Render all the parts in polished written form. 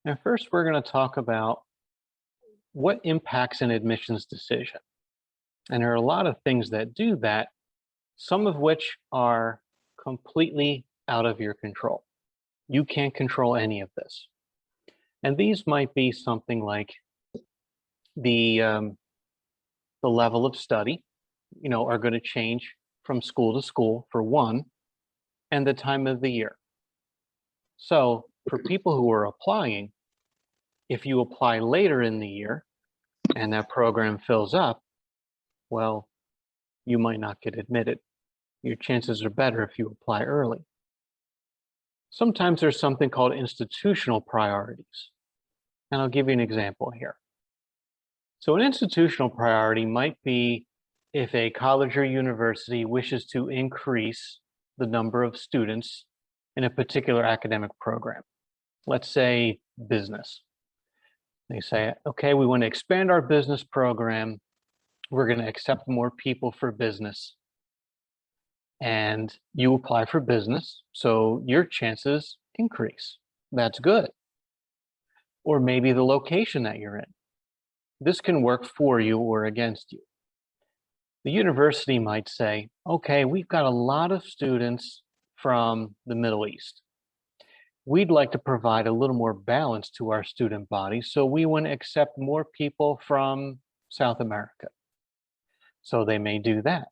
Now, first, we're going to talk about what impacts an admissions decision. And there are a lot of things that do that, some of which are completely out of your control. You can't control any of this. And these might be something like the, um, the level of study, are going to change from school to school for one, and the time of the year. So for people who are applying, if you apply later in the year and that program fills up, well, you might not get admitted. Your chances are better if you apply early. Sometimes there's something called institutional priorities. And I'll give you an example here. So an institutional priority might be if a college or university wishes to increase the number of students in a particular academic program. Let's say business. They say, okay, we want to expand our business program. We're going to accept more people for business. And you apply for business, so your chances increase. That's good. Or maybe the location that you're in. This can work for you or against you. The university might say, okay, we've got a lot of students from the Middle East. We'd like to provide a little more balance to our student body, so we want to accept more people from South America. So they may do that.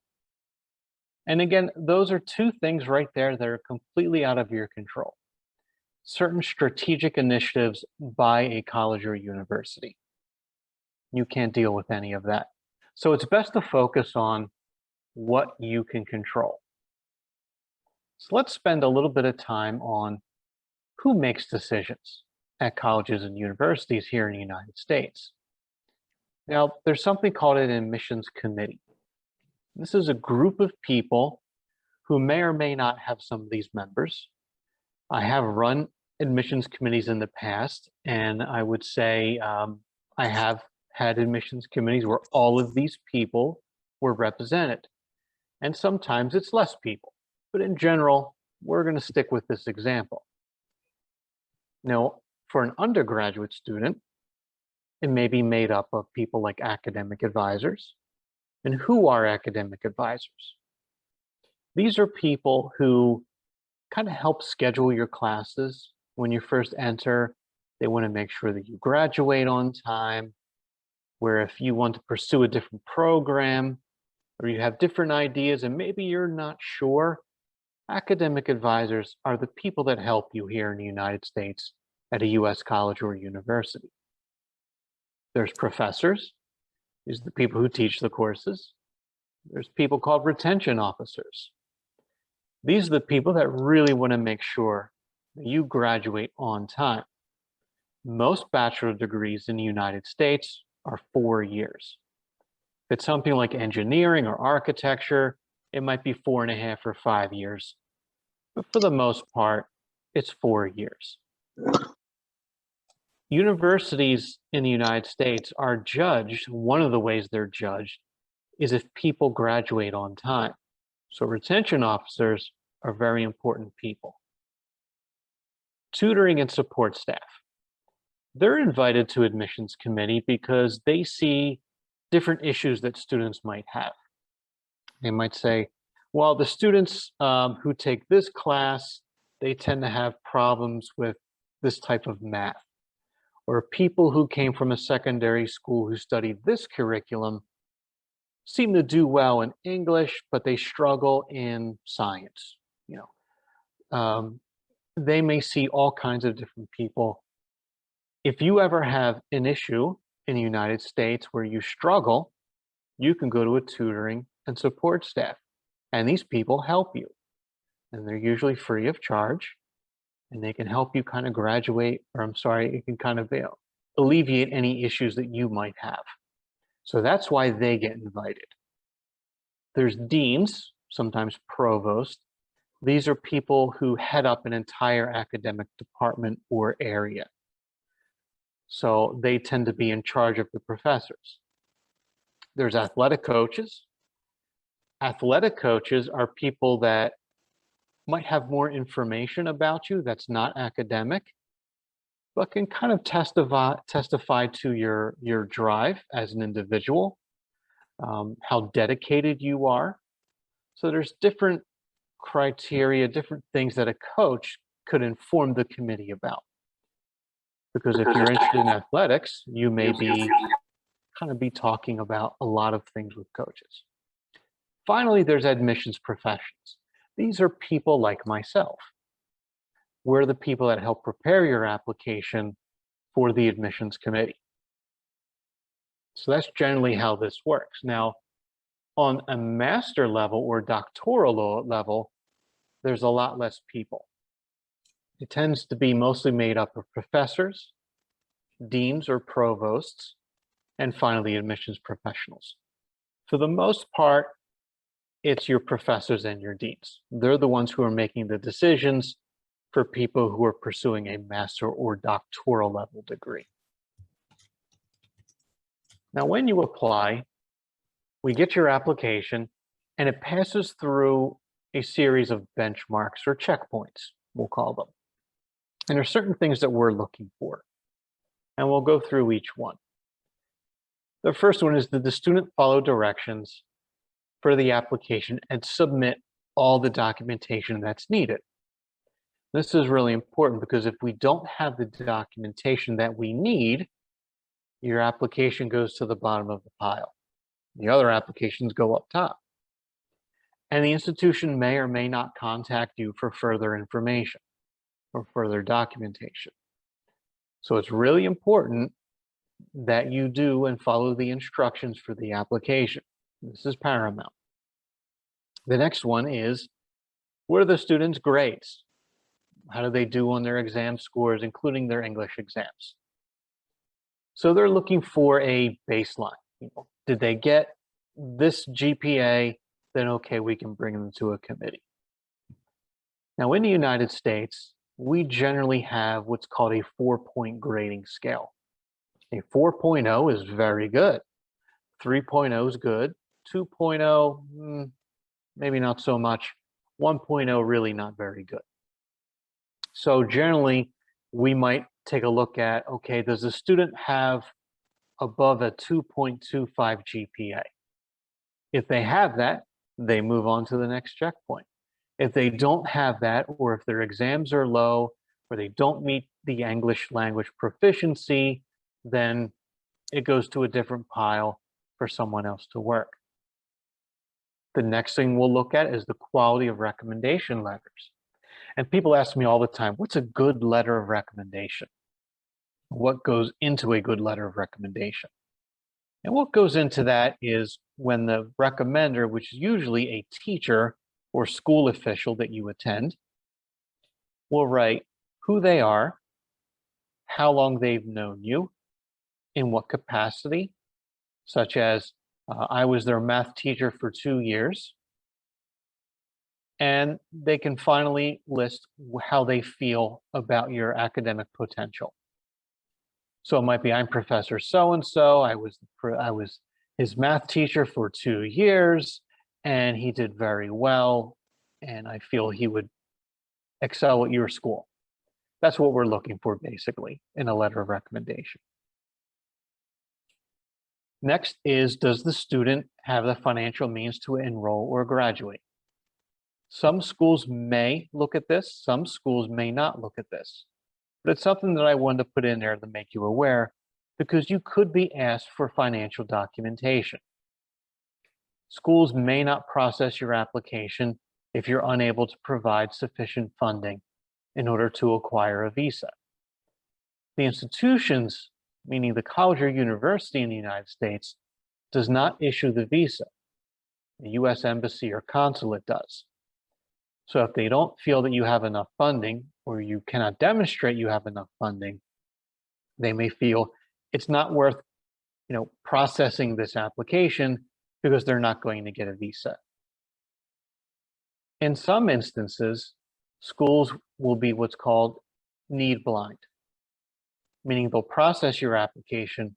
And again, those are two things right there that are completely out of your control. Certain strategic initiatives by a college or university. You can't deal with any of that. So it's best to focus on what you can control. So let's spend a little bit of time on who makes decisions at colleges and universities here in the United States. Now, there's something called an admissions committee. This is a group of people who may or may not have some of these members. I have run admissions committees in the past, and I would say I have had admissions committees where all of these people were represented. And sometimes it's less people, but in general, we're going to stick with this example. Now, for an undergraduate student, it may be made up of people like academic advisors. And who are academic advisors? These are people who kind of help schedule your classes when you first enter. They want to make sure that you graduate on time, where if you want to pursue a different program or you have different ideas and maybe you're not sure, academic advisors are the people that help you here in the United States at a US college or university. There's professors. These are the people who teach the courses. There's people called retention officers. These are the people that really want to make sure that you graduate on time. Most bachelor degrees in the United States are 4 years. If it's something like engineering or architecture, it might be 4.5 or 5 years. But for the most part, it's 4 years. Universities in the United States are judged, one of the ways they're judged is if people graduate on time. So retention officers are very important people. Tutoring and support staff. They're invited to admissions committee because they see different issues that students might have. They might say, well, the students who take this class, they tend to have problems with this type of math. Or people who came from a secondary school who studied this curriculum seem to do well in English, but they struggle in science. They may see all kinds of different people. If you ever have an issue in the United States where you struggle, you can go to a tutoring and support staff, and these people help you. And they're usually free of charge. And they can help you kind of graduate, or I'm sorry, it can kind of alleviate any issues that you might have. So that's why they get invited. There's deans, sometimes provost. These are people who head up an entire academic department or area. So they tend to be in charge of the professors. There's athletic coaches. Athletic coaches are people that might have more information about you that's not academic, but can kind of testify to your drive as an individual, how dedicated you are. So there's different criteria, different things that a coach could inform the committee about. Because if you're interested in athletics, you may be kind of be talking about a lot of things with coaches. Finally, there's admissions professionals. These are people like myself. We're the people that help prepare your application for the admissions committee. So that's generally how this works. Now, on a master level or doctoral level, there's a lot less people. It tends to be mostly made up of professors, deans or provosts, and finally admissions professionals. For the most part, it's your professors and your deans. They're the ones who are making the decisions for people who are pursuing a master or doctoral level degree. Now, when you apply, we get your application and it passes through a series of benchmarks or checkpoints, we'll call them. And there are certain things that we're looking for, and we'll go through each one. The first one is, did the student follow directions for the application and submit all the documentation that's needed? This is really important because if we don't have the documentation that we need, your application goes to the bottom of the pile. The other applications go up top. And the institution may or may not contact you for further information or further documentation. So it's really important that you do and follow the instructions for the application. This is paramount. The next one is, what are the students' grades? How do they do on their exam scores, including their English exams? So they're looking for a baseline. Did they get this GPA? Then okay, we can bring them to a committee. Now in the United States, we generally have what's called a 4-point grading scale. A 4.0 is very good. 3.0 is good. 2.0, maybe not so much. 1.0, really not very good. So generally, we might take a look at, okay, does the student have above a 2.25 GPA? If they have that, they move on to the next checkpoint. If they don't have that, or if their exams are low, or they don't meet the English language proficiency, then it goes to a different pile for someone else to work. The next thing we'll look at is the quality of recommendation letters. And people ask me all the time, what's a good letter of recommendation? What goes into a good letter of recommendation? And what goes into that is when the recommender, which is usually a teacher or school official that you attend, will write who they are, how long they've known you, in what capacity, such as I was their math teacher for 2 years, and they can finally list how they feel about your academic potential. So it might be, I'm Professor so-and-so, I was his math teacher for 2 years, and he did very well, and I feel he would excel at your school. That's what we're looking for, basically, in a letter of recommendation. Next is, does the student have the financial means to enroll or graduate? Some schools may look at this, some schools may not look at this. But it's something that I wanted to put in there to make you aware, because you could be asked for financial documentation. Schools may not process your application if you're unable to provide sufficient funding in order to acquire a visa. The institutions, meaning the college or university in the United States, does not issue the visa. The U.S. Embassy or consulate does. So if they don't feel that you have enough funding, or you cannot demonstrate you have enough funding, they may feel it's not worth, processing this application because they're not going to get a visa. In some instances, schools will be what's called need blind, meaning they'll process your application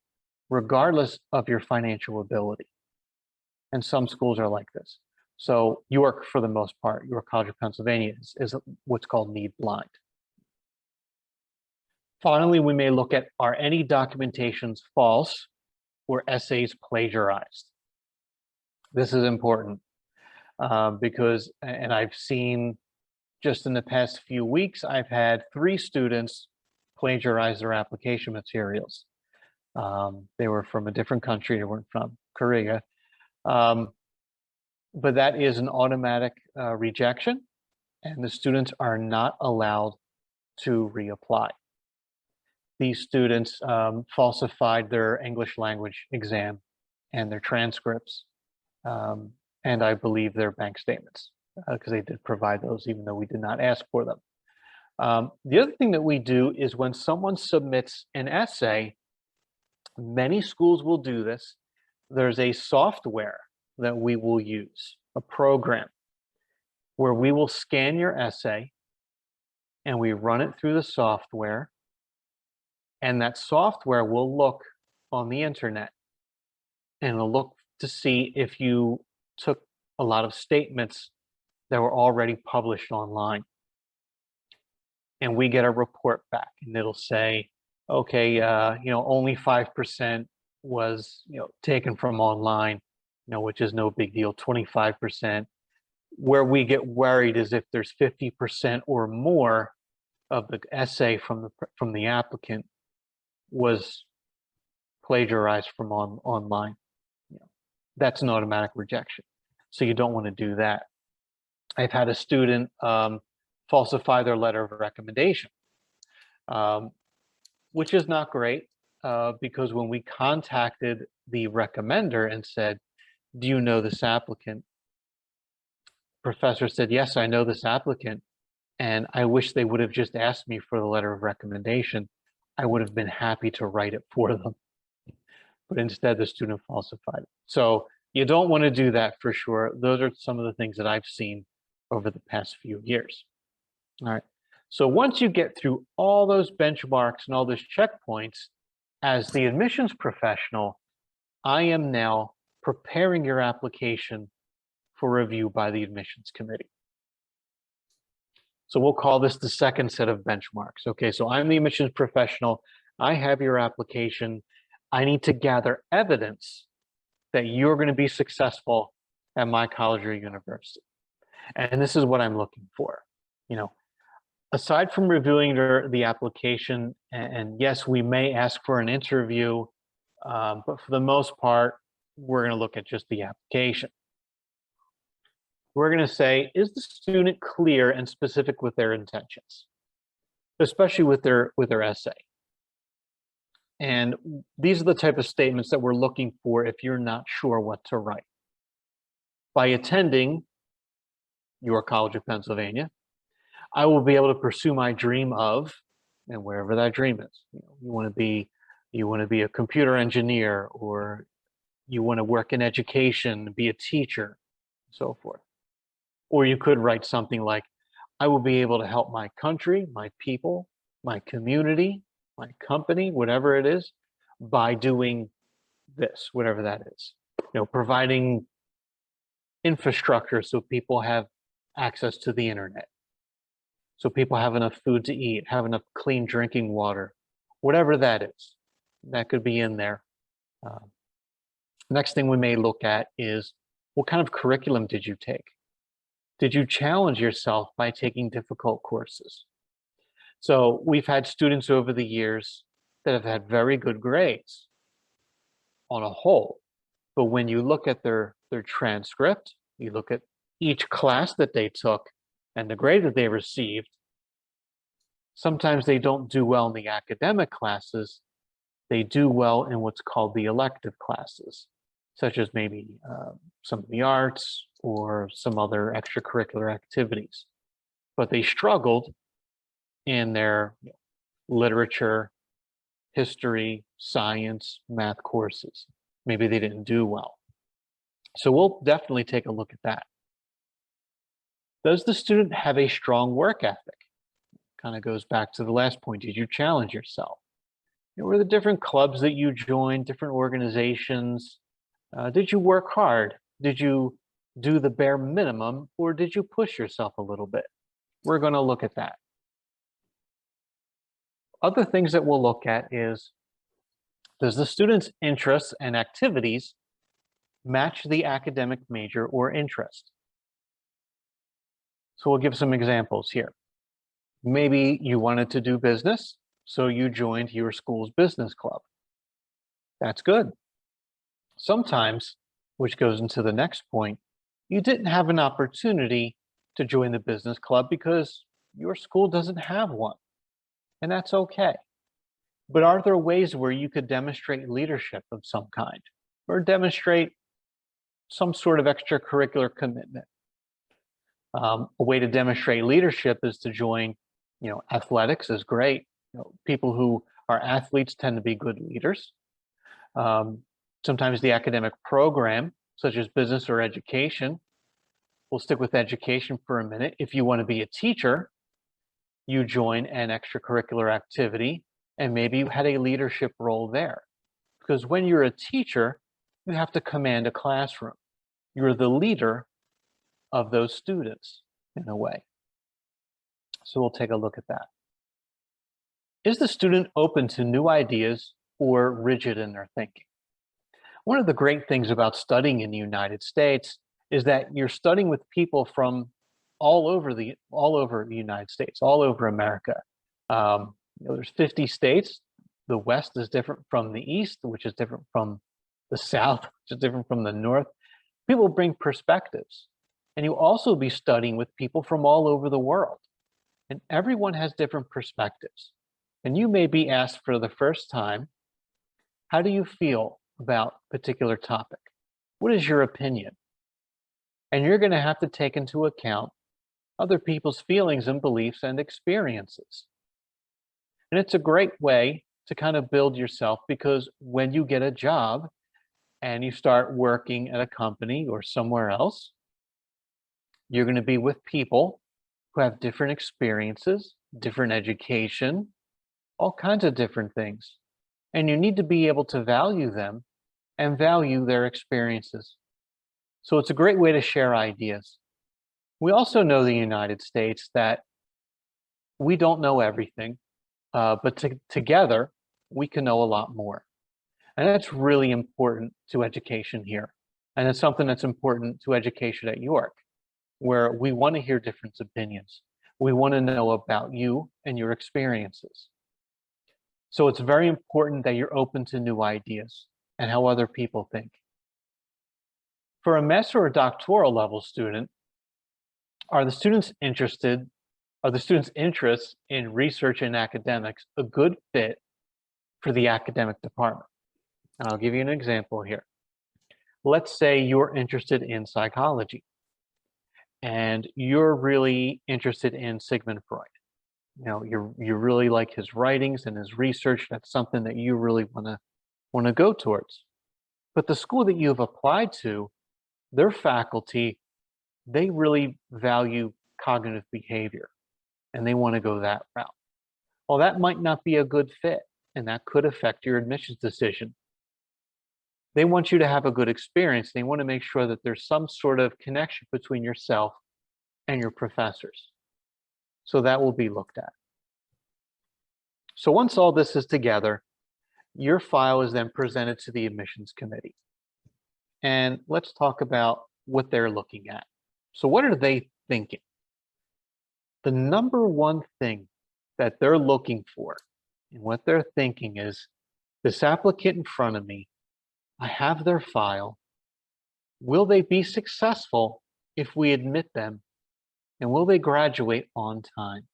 regardless of your financial ability. And some schools are like this. So York, for the most part, York College of Pennsylvania is what's called need blind. Finally, we may look at, are any documentations false or essays plagiarized? This is important because, and I've seen just in the past few weeks, I've had 3 students plagiarize their application materials. They were from a different country, they weren't from Korea. But that is an automatic rejection, and the students are not allowed to reapply. These students falsified their English language exam and their transcripts, and I believe their bank statements, because they did provide those even though we did not ask for them. The other thing that we do is when someone submits an essay, many schools will do this. There's a software that we will use, a program, where we will scan your essay and we run it through the software, and that software will look on the internet and it'll look to see if you took a lot of statements that were already published online. And we get a report back and it'll say, okay, only 5% was, taken from online, which is no big deal, 25%. Where we get worried is if there's 50% or more of the essay from the applicant was plagiarized from online. That's an automatic rejection. So you don't want to do that. I've had a student falsify their letter of recommendation, which is not great because when we contacted the recommender and said, do you know this applicant? Professor said, yes, I know this applicant, and I wish they would have just asked me for the letter of recommendation. I would have been happy to write it for them. But instead, the student falsified it. So you don't want to do that for sure. Those are some of the things that I've seen over the past few years. All right. So once you get through all those benchmarks and all those checkpoints, as the admissions professional, I am now preparing your application for review by the admissions committee. So we'll call this the second set of benchmarks. Okay, so I'm the admissions professional. I have your application. I need to gather evidence that you're going to be successful at my college or university. And this is what I'm looking for. Aside from reviewing the application, and yes, we may ask for an interview, but for the most part, we're going to look at just the application. We're going to say, is the student clear and specific with their intentions, especially with their essay? And these are the type of statements that we're looking for if you're not sure what to write. By attending your College of Pennsylvania, I will be able to pursue my dream of, and wherever that dream is. You want to be a computer engineer, or you want to work in education, be a teacher, so forth. Or you could write something like, I will be able to help my country, my people, my community, my company, whatever it is, by doing this, whatever that is. Providing infrastructure so people have access to the internet, so people have enough food to eat, have enough clean drinking water, whatever that is. That could be in there. Next thing we may look at is, what kind of curriculum did you take? Did you challenge yourself by taking difficult courses? So we've had students over the years that have had very good grades on a whole, but when you look at their transcript, you look at each class that they took and the grade that they received, sometimes they don't do well in the academic classes. They do well in what's called the elective classes, such as maybe some of the arts or some other extracurricular activities. But they struggled in their literature, history, science, math courses. Maybe they didn't do well. So we'll definitely take a look at that. Does the student have a strong work ethic? Kind of goes back to the last point. Did you challenge yourself? Were the different clubs that you joined, different organizations? Did you work hard? Did you do the bare minimum, or did you push yourself a little bit? We're going to look at that. Other things that we'll look at is, does the student's interests and activities match the academic major or interest? So we'll give some examples here. Maybe you wanted to do business, so you joined your school's business club. That's good. Sometimes, which goes into the next point, you didn't have an opportunity to join the business club because your school doesn't have one, and that's okay. But are there ways where you could demonstrate leadership of some kind or demonstrate some sort of extracurricular commitment? A way to demonstrate leadership is to join, athletics is great. People who are athletes tend to be good leaders. Sometimes the academic program, such as business or education, we'll stick with education for a minute. If you want to be a teacher, you join an extracurricular activity, and maybe you had a leadership role there. Because when you're a teacher, you have to command a classroom. You're the leader of those students in a way. So we'll take a look at that. Is the student open to new ideas or rigid in their thinking? One of the great things about studying in the United States is that you're studying with people from all over the United States, all over America. There's 50 states. The West is different from the East, which is different from the South, which is different from the North. People bring perspectives. And you'll also be studying with people from all over the world. And everyone has different perspectives. And you may be asked for the first time, how do you feel about a particular topic? What is your opinion? And you're going to have to take into account other people's feelings and beliefs and experiences. And it's a great way to kind of build yourself, because when you get a job and you start working at a company or somewhere else, you're going to be with people who have different experiences, different education, all kinds of different things. And you need to be able to value them and value their experiences. So it's a great way to share ideas. We also know the United States that we don't know everything, but together we can know a lot more. And that's really important to education here. And it's something that's important to education at York, where we want to hear different opinions. We want to know about you and your experiences. So it's very important that you're open to new ideas and how other people think. For a master or doctoral level student, are the students' interests in research and academics a good fit for the academic department? And I'll give you an example here. Let's say you're interested in psychology and you're really interested in Sigmund Freud. You really like his writings and his research. That's something that you really want to go towards. But the school that you've applied to, their faculty, they really value cognitive behavior and they want to go that route. Well, that might not be a good fit, and that could affect your admissions decision. They want you to have a good experience. They want to make sure that there's some sort of connection between yourself and your professors. So that will be looked at. So once all this is together, your file is then presented to the admissions committee. And let's talk about what they're looking at. So what are they thinking? The number one thing that they're looking for and what they're thinking is, this applicant in front of me, I have their file. Will they be successful if we admit them? And will they graduate on time?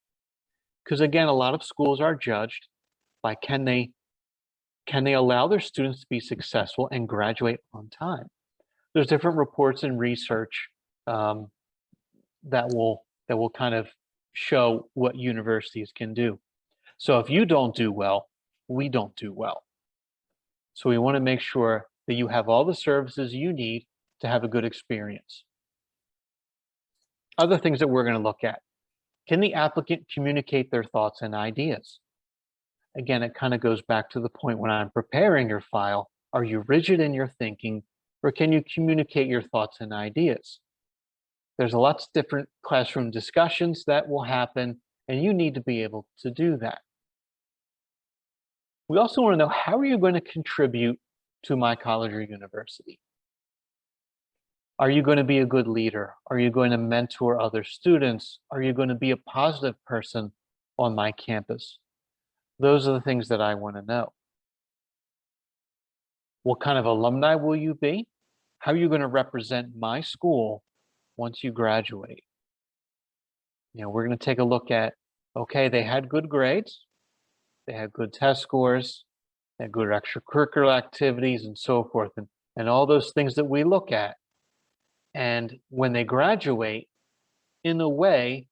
Because again, a lot of schools are judged by can they allow their students to be successful and graduate on time? There's different reports and research that will kind of show what universities can do. So if you don't do well, we don't do well. So we want to make sure that you have all the services you need to have a good experience. Other things that we're going to look at. Can the applicant communicate their thoughts and ideas? Again, it kind of goes back to the point when I'm preparing your file. Are you rigid in your thinking, or can you communicate your thoughts and ideas? There's lots of different classroom discussions that will happen, and you need to be able to do that. We also want to know, how are you going to contribute to my college or university? Are you going to be a good leader? Are you going to mentor other students? Are you going to be a positive person on my campus? Those are the things that I want to know. What kind of alumni will you be? How are you going to represent my school once you graduate? We're going to take a look at, okay, they had good grades, they had good test scores, they had good extracurricular activities and so forth, and all those things that we look at. And when they graduate, in a way,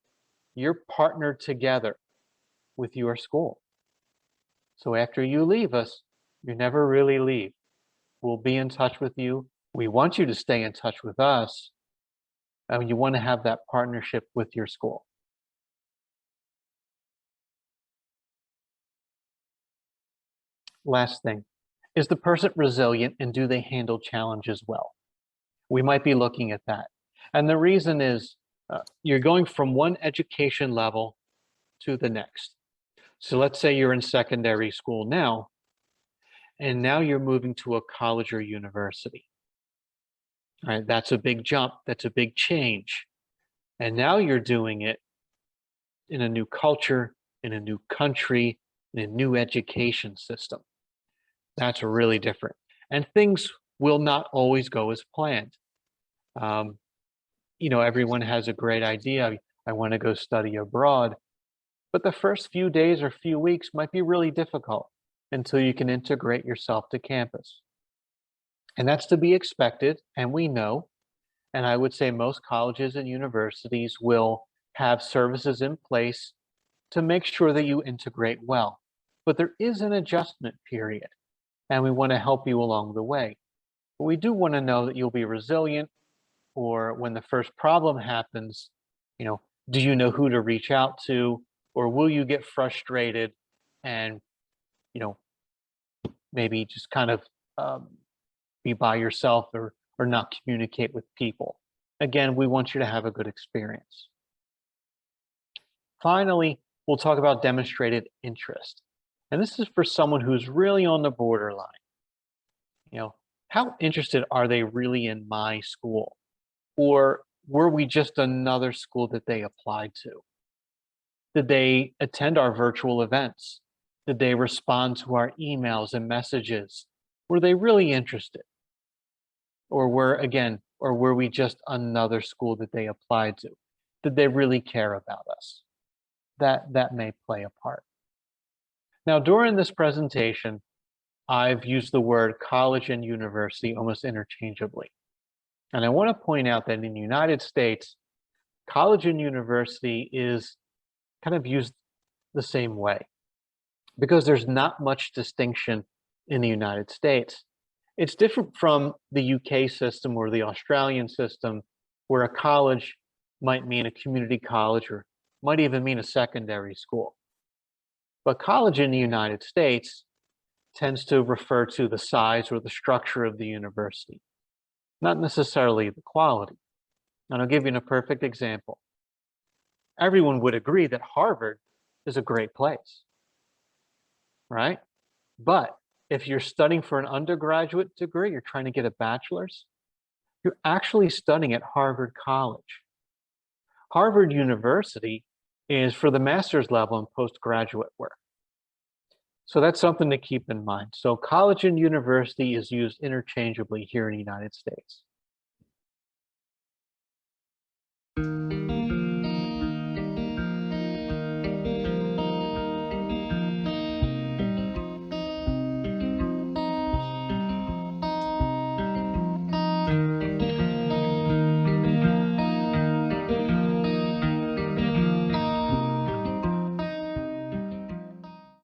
you're partnered together with your school. So after you leave us, you never really leave. We'll be in touch with you. We want you to stay in touch with us. And you want to have that partnership with your school. Last thing, is the person resilient and do they handle challenges well? We might be looking at that. And the reason is you're going from one education level to the next. So let's say you're in secondary school now, and now you're moving to a college or university. All right, that's a big jump, that's a big change. And now you're doing it in a new culture, in a new country, in a new education system. That's really different. And things will not always go as planned. Everyone has a great idea. I want to go study abroad. But the first few days or few weeks might be really difficult until you can integrate yourself to campus. And that's to be expected, and we know. And I would say most colleges and universities will have services in place to make sure that you integrate well. But there is an adjustment period, and we want to help you along the way. But we do want to know that you'll be resilient, or when the first problem happens, do you know who to reach out to, or will you get frustrated and, maybe just kind of be by yourself or not communicate with people? Again, we want you to have a good experience. Finally, we'll talk about demonstrated interest. And this is for someone who's really on the borderline. How interested are they really in my school? Or were we just another school that they applied to? Did they attend our virtual events? Did they respond to our emails and messages? Were they really interested? Or were we just another school that they applied to? Did they really care about us? That may play a part. Now, during this presentation, I've used the word college and university almost interchangeably. And I want to point out that in the United States, college and university is kind of used the same way because there's not much distinction in the United States. It's different from the UK system or the Australian system, where a college might mean a community college or might even mean a secondary school. But college in the United States tends to refer to the size or the structure of the university, not necessarily the quality. And I'll give you a perfect example. Everyone would agree that Harvard is a great place, right? But if you're studying for an undergraduate degree, you're trying to get a bachelor's, you're actually studying at Harvard College. Harvard University is for the master's level and postgraduate work. So that's something to keep in mind. So college and university is used interchangeably here in the United States.